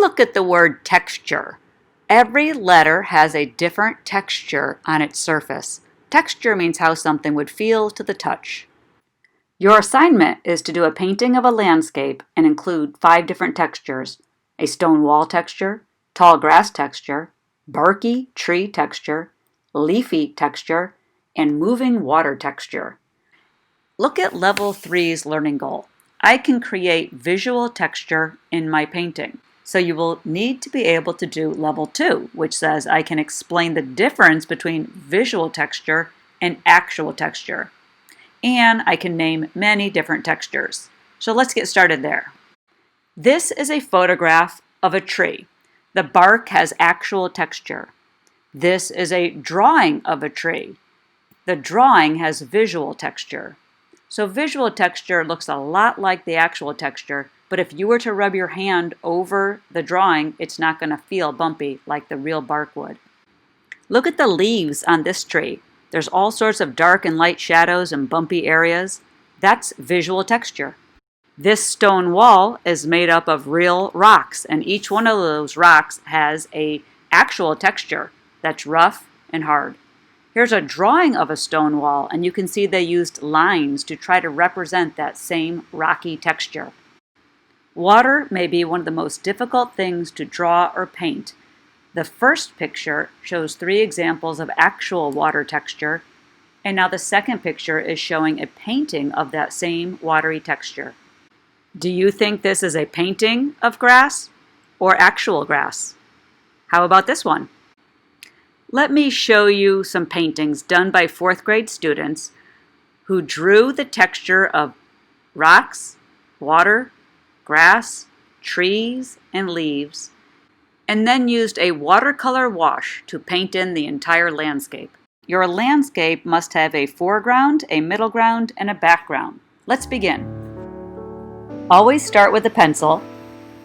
look at the word texture. Every letter has a different texture on its surface. Texture means how something would feel to the touch. Your assignment is to do a painting of a landscape and include 5 different textures: a stone wall texture, tall grass texture, barky tree texture, leafy texture, and moving water texture. Look at Level 3's learning goal. I can create visual texture in my painting. So you will need to be able to do Level 2, which says I can explain the difference between visual texture and actual texture. And I can name many different textures. So let's get started there. This is a photograph of a tree. The bark has actual texture. This is a drawing of a tree. The drawing has visual texture. So visual texture looks a lot like the actual texture, but if you were to rub your hand over the drawing, it's not going to feel bumpy like the real bark would. Look at the leaves on this tree. There's all sorts of dark and light shadows and bumpy areas. That's visual texture. This stone wall is made up of real rocks, and each one of those rocks has an actual texture that's rough and hard. Here's a drawing of a stone wall, and you can see they used lines to try to represent that same rocky texture. Water may be one of the most difficult things to draw or paint. The first picture shows 3 examples of actual water texture, and now the second picture is showing a painting of that same watery texture. Do you think this is a painting of grass or actual grass? How about this one? Let me show you some paintings done by 4th grade students who drew the texture of rocks, water, grass, trees, and leaves, and then used a watercolor wash to paint in the entire landscape. Your landscape must have a foreground, a middle ground, and a background. Let's begin. Always start with a pencil,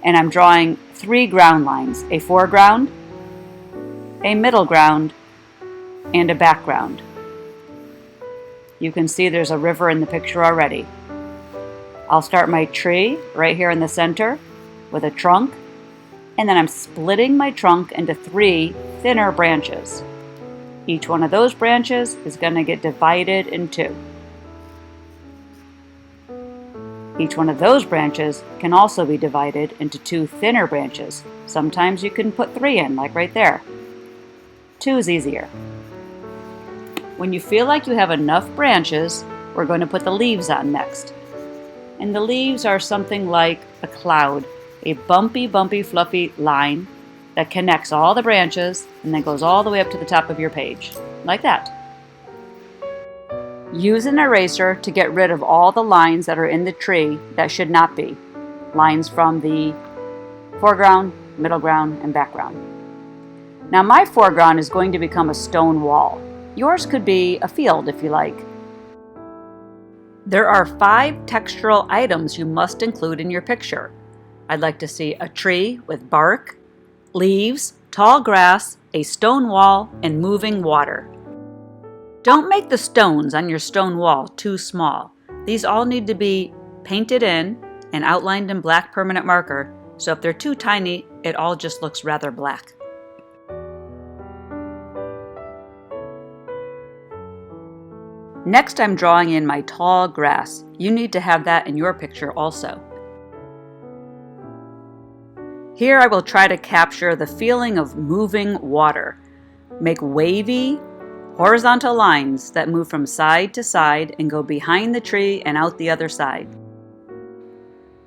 and I'm drawing 3 ground lines: a foreground, a middle ground, and a background. You can see there's a river in the picture already. I'll start my tree right here in the center with a trunk, and then I'm splitting my trunk into 3 thinner branches. Each one of those branches is going to get divided in 2. Each one of those branches can also be divided into 2 thinner branches. Sometimes you can put 3 in, like right there. 2 is easier. When you feel like you have enough branches, we're going to put the leaves on next. And the leaves are something like a cloud, a bumpy, fluffy line that connects all the branches and then goes all the way up to the top of your page, like that. Use an eraser to get rid of all the lines that are in the tree that should not be. Lines from the foreground, middle ground, and background. Now my foreground is going to become a stone wall. Yours could be a field if you like. There are 5 textural items you must include in your picture. I'd like to see a tree with bark, leaves, tall grass, a stone wall, and moving water. Don't make the stones on your stone wall too small. These all need to be painted in and outlined in black permanent marker, so if they're too tiny, it all just looks rather black. Next, I'm drawing in my tall grass. You need to have that in your picture also. Here I will try to capture the feeling of moving water. Make wavy, horizontal lines that move from side to side and go behind the tree and out the other side.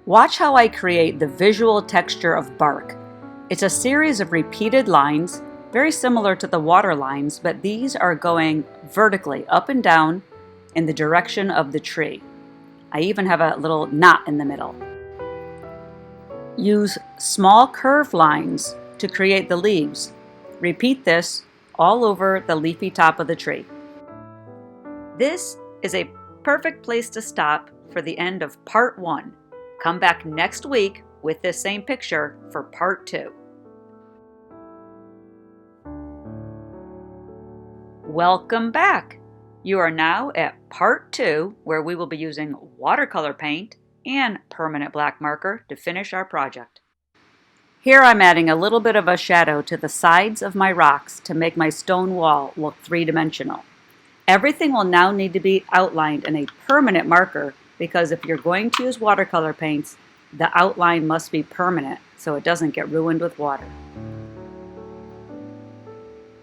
Watch how I create the visual texture of bark. It's a series of repeated lines, very similar to the water lines, but these are going vertically up and down in the direction of the tree. I even have a little knot in the middle. Use small curved lines to create the leaves. Repeat this all over the leafy top of the tree. This is a perfect place to stop for the end of part 1. Come back next week with this same picture for part 2. Welcome back! You are now at part 2, where we will be using watercolor paint and permanent black marker to finish our project. Here I'm adding a little bit of a shadow to the sides of my rocks to make my stone wall look three-dimensional. Everything will now need to be outlined in a permanent marker because if you're going to use watercolor paints, the outline must be permanent so it doesn't get ruined with water.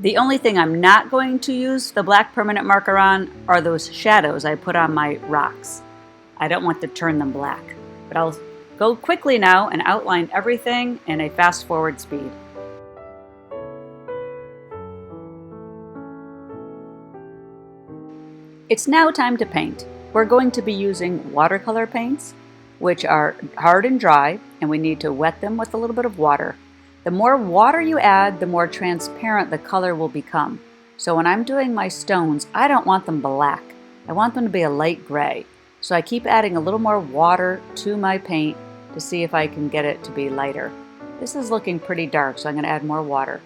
The only thing I'm not going to use the black permanent marker on are those shadows I put on my rocks. I don't want to turn them black, but I'll go quickly now and outline everything in a fast forward speed. It's now time to paint. We're going to be using watercolor paints, which are hard and dry, and we need to wet them with a little bit of water. The more water you add, the more transparent the color will become. So when I'm doing my stones, I don't want them black. I want them to be a light gray. So I keep adding a little more water to my paint to see if I can get it to be lighter. This is looking pretty dark, so I'm going to add more water.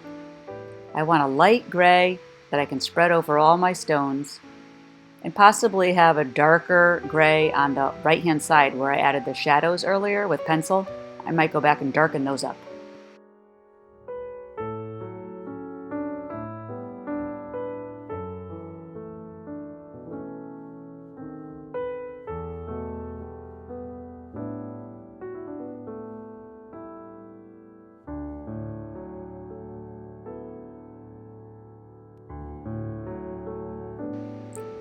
I want a light gray that I can spread over all my stones and possibly have a darker gray on the right-hand side where I added the shadows earlier with pencil. I might go back and darken those up.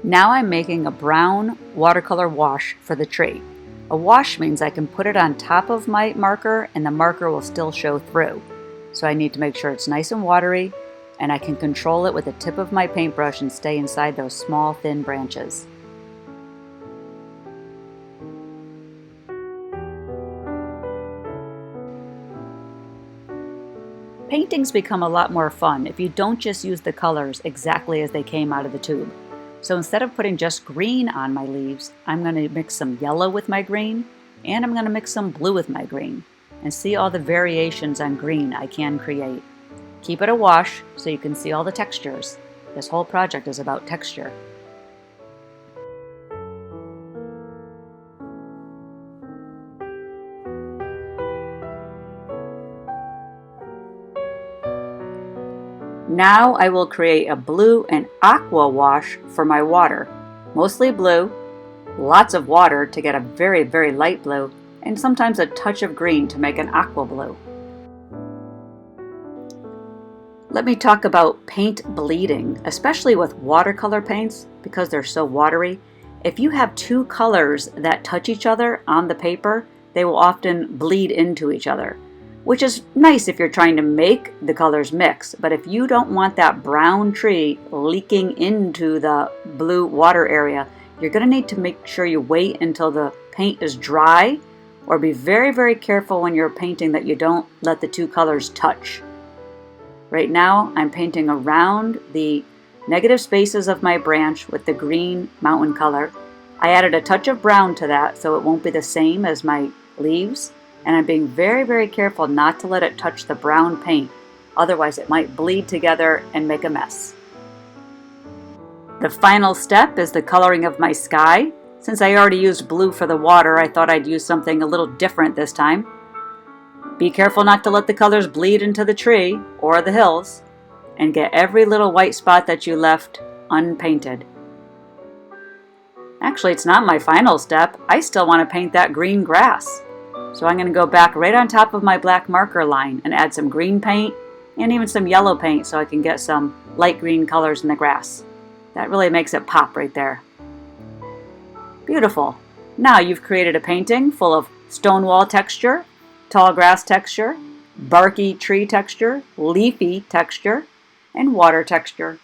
Now I'm making a brown watercolor wash for the tree. A wash means I can put it on top of my marker and the marker will still show through. So I need to make sure it's nice and watery and I can control it with the tip of my paintbrush and stay inside those small thin branches. Paintings become a lot more fun if you don't just use the colors exactly as they came out of the tube. So instead of putting just green on my leaves, I'm going to mix some yellow with my green, and I'm going to mix some blue with my green, and see all the variations on green I can create. Keep it a wash so you can see all the textures. This whole project is about texture. Now I will create a blue and aqua wash for my water. Mostly blue, lots of water to get a very, very light blue, and sometimes a touch of green to make an aqua blue. Let me talk about paint bleeding, especially with watercolor paints because they're so watery. If you have two colors that touch each other on the paper, they will often bleed into each other, which is nice if you're trying to make the colors mix. But if you don't want that brown tree leaking into the blue water area, you're going to need to make sure you wait until the paint is dry, or be very, very careful when you're painting that you don't let the two colors touch. Right now, I'm painting around the negative spaces of my branch with the green mountain color. I added a touch of brown to that so it won't be the same as my leaves. And I'm being very, very careful not to let it touch the brown paint. Otherwise it might bleed together and make a mess. The final step is the coloring of my sky. Since I already used blue for the water, I thought I'd use something a little different this time. Be careful not to let the colors bleed into the tree or the hills, and get every little white spot that you left unpainted. Actually, it's not my final step. I still want to paint that green grass. So I'm going to go back right on top of my black marker line and add some green paint and even some yellow paint so I can get some light green colors in the grass. That really makes it pop right there. Beautiful. Now you've created a painting full of stone wall texture, tall grass texture, barky tree texture, leafy texture, and water texture.